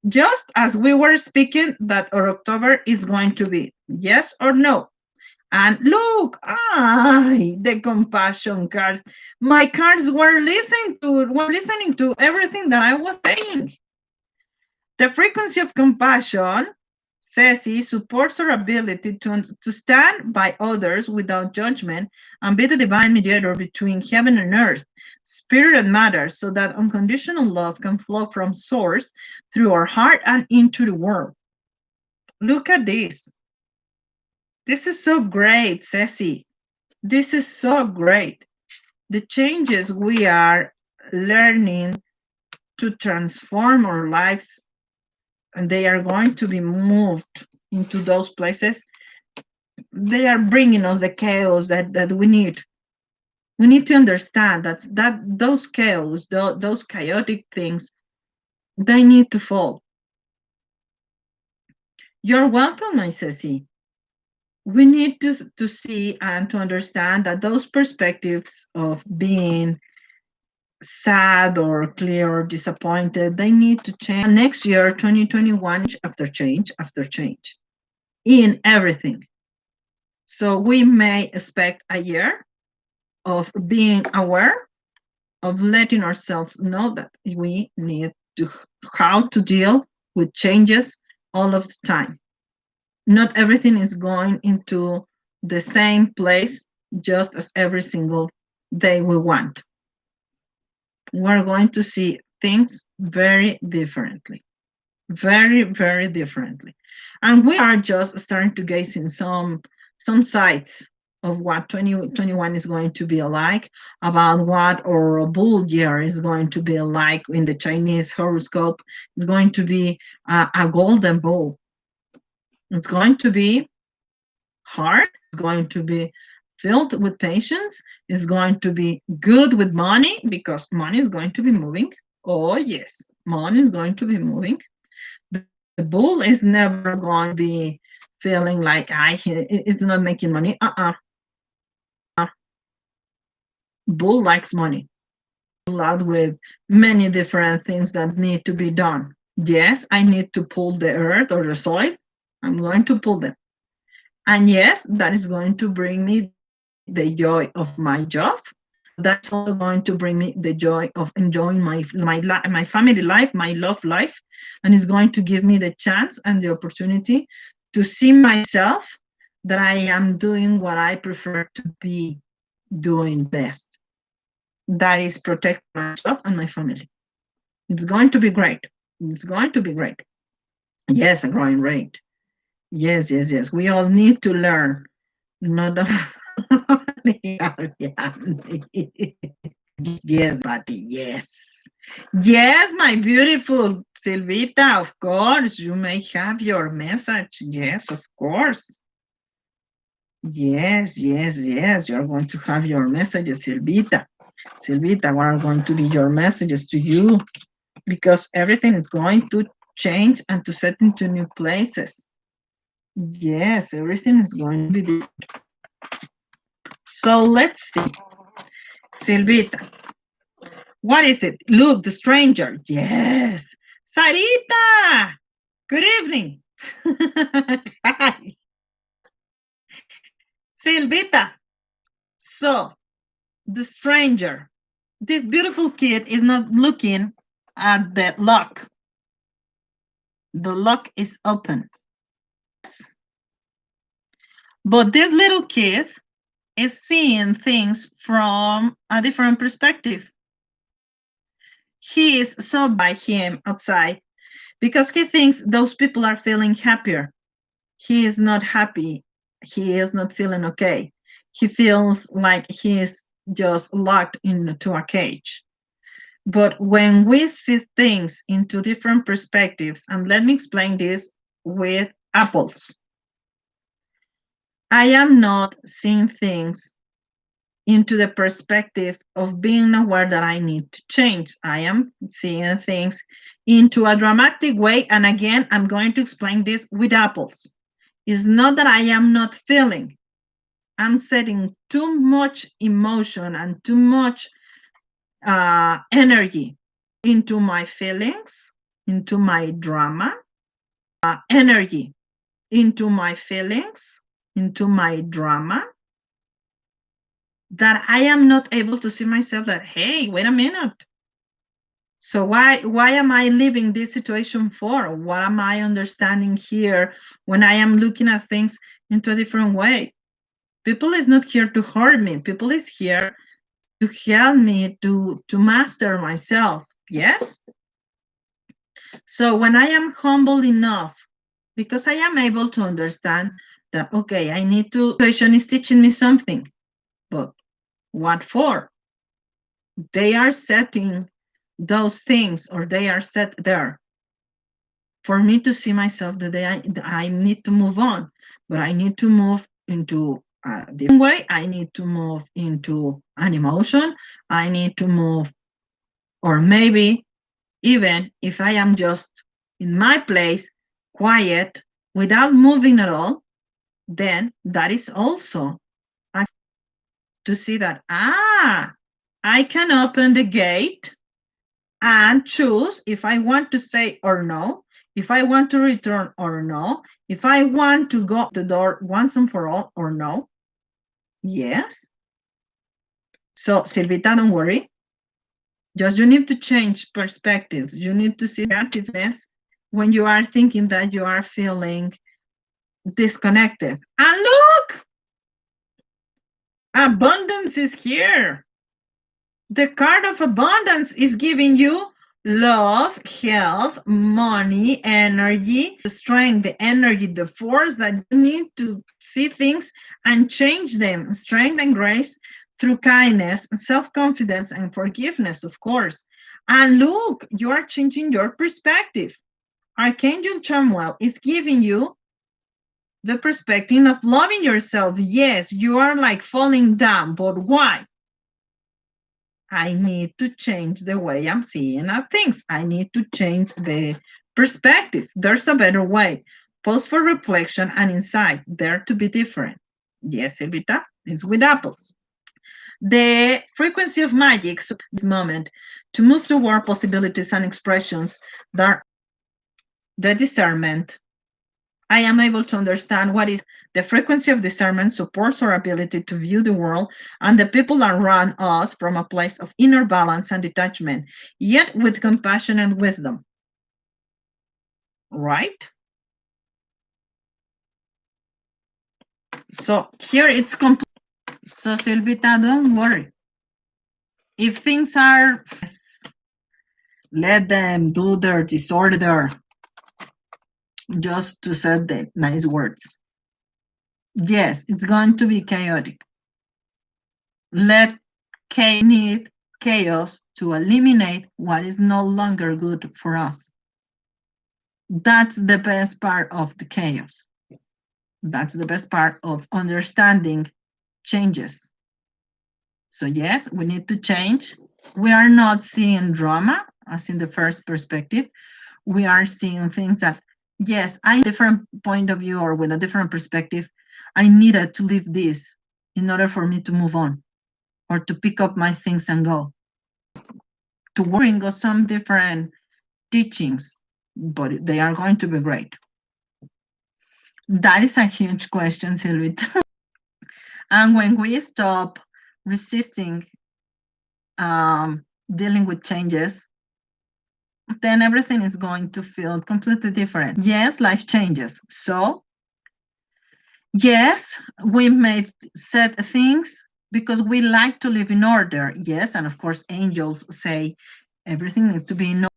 Just as we were speaking, that our October is going to be yes or no. And look, the compassion card. My cards were listening to everything that I was saying. The frequency of compassion, Ceci, supports our ability to stand by others without judgment and be the divine mediator between heaven and earth, spirit and matter, so that unconditional love can flow from source through our heart and into the world. Look at this. This is so great, Ceci. This is so great. The changes we are learning to transform our lives, and they are going to be moved into those places. They are bringing us the chaos that we need. We need to understand that those chaos, those chaotic things, they need to fall. You're welcome, my Ceci. We need to see and to understand that those perspectives of being sad or clear or disappointed, they need to change. Next year, 2021, after change in everything. So we may expect a year of being aware, of letting ourselves know that we need to how to deal with changes all of the time. Not everything is going into the same place just as every single day we want. We're going to see things very differently, very, very differently. And we are just starting to gaze in some sites of what 2021 is going to be like, about what our bull year is going to be like in the Chinese horoscope. It's going to be a golden bull. It's going to be hard. It's going to be filled with patience. It's going to be good with money because money is going to be moving. Oh, yes, money is going to be moving. The bull is never going to be feeling like it's not making money. Bull likes money. A lot with many different things that need to be done. Yes, I need to pull the earth or the soil. I'm going to pull them. And yes, that is going to bring me the joy of my job. That's also going to bring me the joy of enjoying my family life, my love life, and it's going to give me the chance and the opportunity to see myself that I am doing what I prefer to be doing best. That is protect myself and my family. It's going to be great. It's going to be great. Yes, a growing rate. Yes, yes, yes. We all need to learn. Not only yes, Patty, yes. Yes, my beautiful Silvita, of course, you may have your message. Yes, of course. Yes, yes, yes, you're going to have your messages, Silvita. Silvita, what are going to be your messages to you? Because everything is going to change and to set into new places. Yes, everything is going to be different. So let's see. Silvita, what is it? Look, the stranger. Yes. Sarita, good evening. Hi. Silvita. So, the stranger. This beautiful kid is not looking at the lock. The lock is open. But this little kid is seeing things from a different perspective. He is so by him outside because he thinks those people are feeling happier. He is not happy. He is not feeling okay. He feels like he is just locked into a cage. But when we see things into different perspectives, and let me explain this with apples. I am not seeing things into the perspective of being aware that I need to change. I am seeing things into a dramatic way. And again, I'm going to explain this with apples. It's not that I am not feeling. I'm setting too much emotion and too much energy into my feelings, into my drama, energy into my feelings, into my drama, that I am not able to see myself that, hey, wait a minute. So why am I living this situation for? What am I understanding here when I am looking at things into a different way? People is not here to hurt me. People is here to help me to master myself. Yes. So when I am humble enough, because I am able to understand that, okay, I need to, situation is teaching me something, but what for? They are setting those things, or they are set there for me to see myself that I need to move on, but I need to move into a different way. I need to move into an emotion. I need to move, or maybe even if I am just in my place, quiet, without moving at all, then that is also to see that, I can open the gate and choose if I want to say or no, if I want to return or no, if I want to go the door once and for all or no. Yes. So, Silvita, don't worry. Just you need to change perspectives. You need to see creativeness when you are thinking that you are feeling disconnected. And look, abundance is here. The card of abundance is giving you love, health, money, energy, the strength, the energy, the force that you need to see things and change them. Strength and grace through kindness, self-confidence, and forgiveness, of course. And look, you are changing your perspective. Archangel Chamuel is giving you the perspective of loving yourself. Yes, you are like falling down, but why? I need to change the way I'm seeing things. I need to change the perspective. There's a better way. Pause for reflection and insight. Dare to be different. Yes, Elvita, it's with apples. The frequency of magic, so this moment, to move toward possibilities and expressions that are the discernment. I am able to understand what is the frequency of discernment supports our ability to view the world and the people around us from a place of inner balance and detachment, yet with compassion and wisdom. Right? So here it's complete. So Silvita, don't worry. If things are, let them do their disorder. just to say the nice words. Yes, it's going to be chaotic. Let need chaos to eliminate what is no longer good for us. That's the best part of the chaos. That's the best part of understanding changes. So, yes, we need to change. We are not seeing drama as in the first perspective. We are seeing things that, yes, I different point of view or with a different perspective, I needed to leave this in order for me to move on or to pick up my things and go. To bring us some different teachings, but they are going to be great. That is a huge question, Silvita. And when we stop resisting dealing with changes, then everything is going to feel completely different. Yes, life changes. So, yes, we may set things because we like to live in order. Yes, and of course, angels say everything needs to be in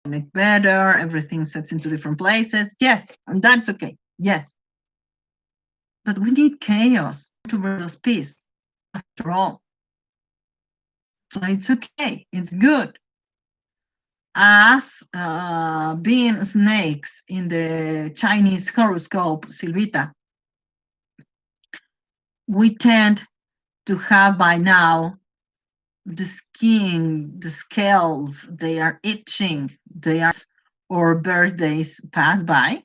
order, better, everything sets into different places. Yes, and that's okay. Yes. But we need chaos to bring us peace, after all. So it's okay. It's good. As being snakes in the Chinese horoscope, Silvita, we tend to have by now the skin, the scales, they are itching, they are, or birthdays pass by,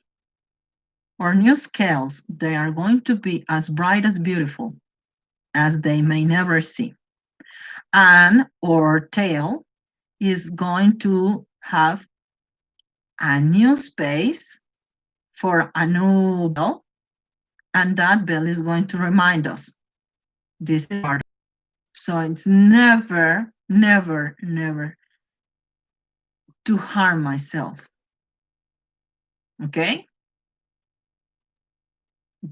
or new scales, they are going to be as bright as beautiful as they may never see. And our tail is going to have a new space for a new bell, and that bell is going to remind us this is part. So it's never, never, never to harm myself. Okay?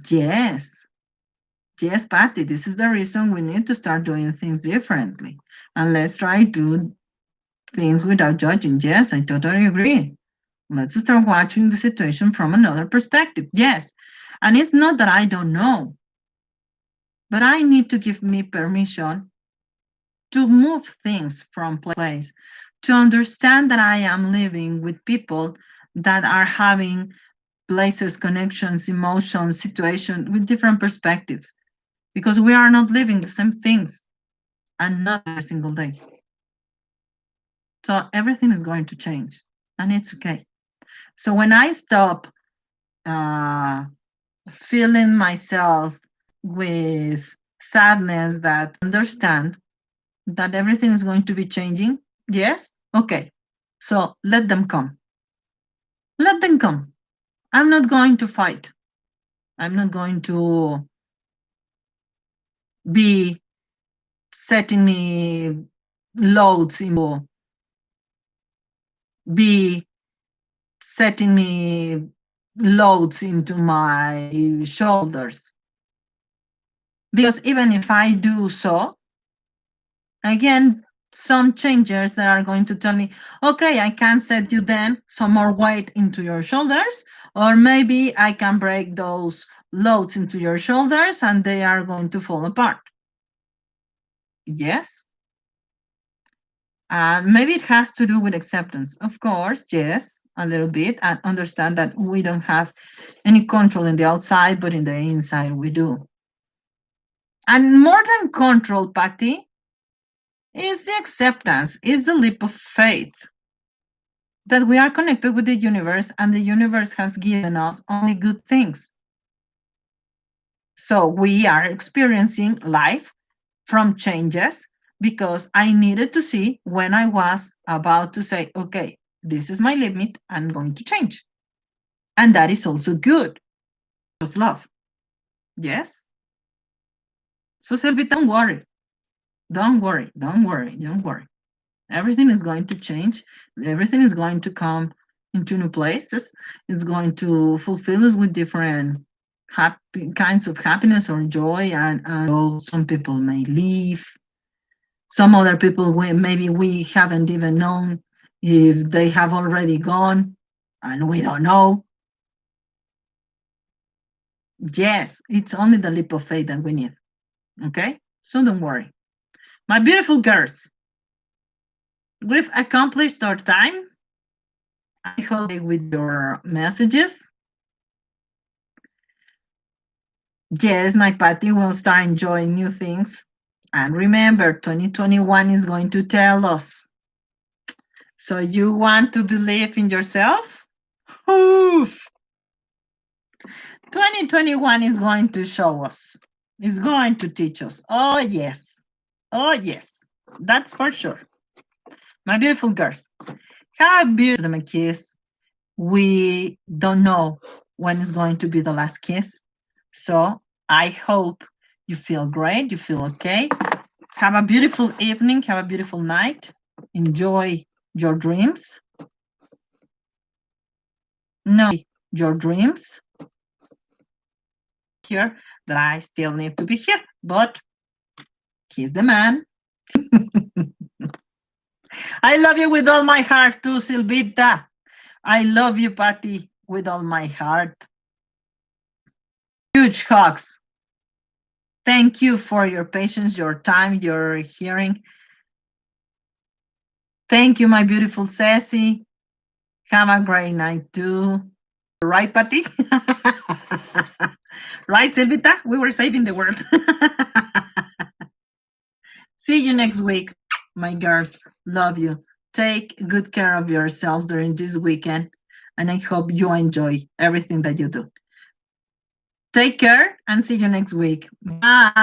Yes. Yes, Patty, this is the reason we need to start doing things differently. And let's try to do things without judging. Yes, I totally agree. Let's start watching the situation from another perspective. Yes. And it's not that I don't know, but I need to give me permission to move things from place, to understand that I am living with people that are having places, connections, emotions, situation with different perspectives, because we are not living the same things and not every single day. So everything is going to change and it's okay. So when I stop filling myself with sadness, that understand that everything is going to be changing, yes, okay. So let them come. Let them come. I'm not going to fight. I'm not going to be setting me loads into be setting me loads into my shoulders. Because even if I do so, again, some changers that are going to tell me, okay, I can set you then some more weight into your shoulders, or maybe I can break those loads into your shoulders and they are going to fall apart. Yes. And maybe it has to do with acceptance. Of course, yes, a little bit, and understand that we don't have any control in the outside, but in the inside we do. And more than control, Patty, is the acceptance, is the leap of faith that we are connected with the universe and the universe has given us only good things. So we are experiencing life from changes because I needed to see when I was about to say, okay, this is my limit, I'm going to change. And that is also good of love. Yes. So Selvita, don't worry. Don't worry. Don't worry. Don't worry. Everything is going to change. Everything is going to come into new places. It's going to fulfill us with different happy kinds of happiness or joy. And some people may leave. Some other people maybe we haven't even known if they have already gone. and we don't know. Yes, it's only the leap of faith that we need. Okay? So don't worry. My beautiful girls, we've accomplished our time. I hope with your messages. Yes, my Patty will start enjoying new things. And remember, 2021 is going to tell us. So you want to believe in yourself? Oof. 2021 is going to show us. It's going to teach us. Oh, yes. Oh, yes. That's for sure. My beautiful girls, have a beautiful kiss. We don't know when is going to be the last kiss. So I hope you feel great. You feel okay. Have a beautiful evening. Have a beautiful night. Enjoy your dreams. No, your dreams. Here that I still need to be here, but he's the man. I love you with all my heart too, Silvita. I love you, Patty, with all my heart. Huge hugs. Thank you for your patience, your time, your hearing. Thank you, my beautiful Sassy. Have a great night too. Right, Patty? Right, Silvita? We were saving the world. See you next week, my girls. Love you. Take good care of yourselves during this weekend, and I hope you enjoy everything that you do. Take care and see you next week. Bye.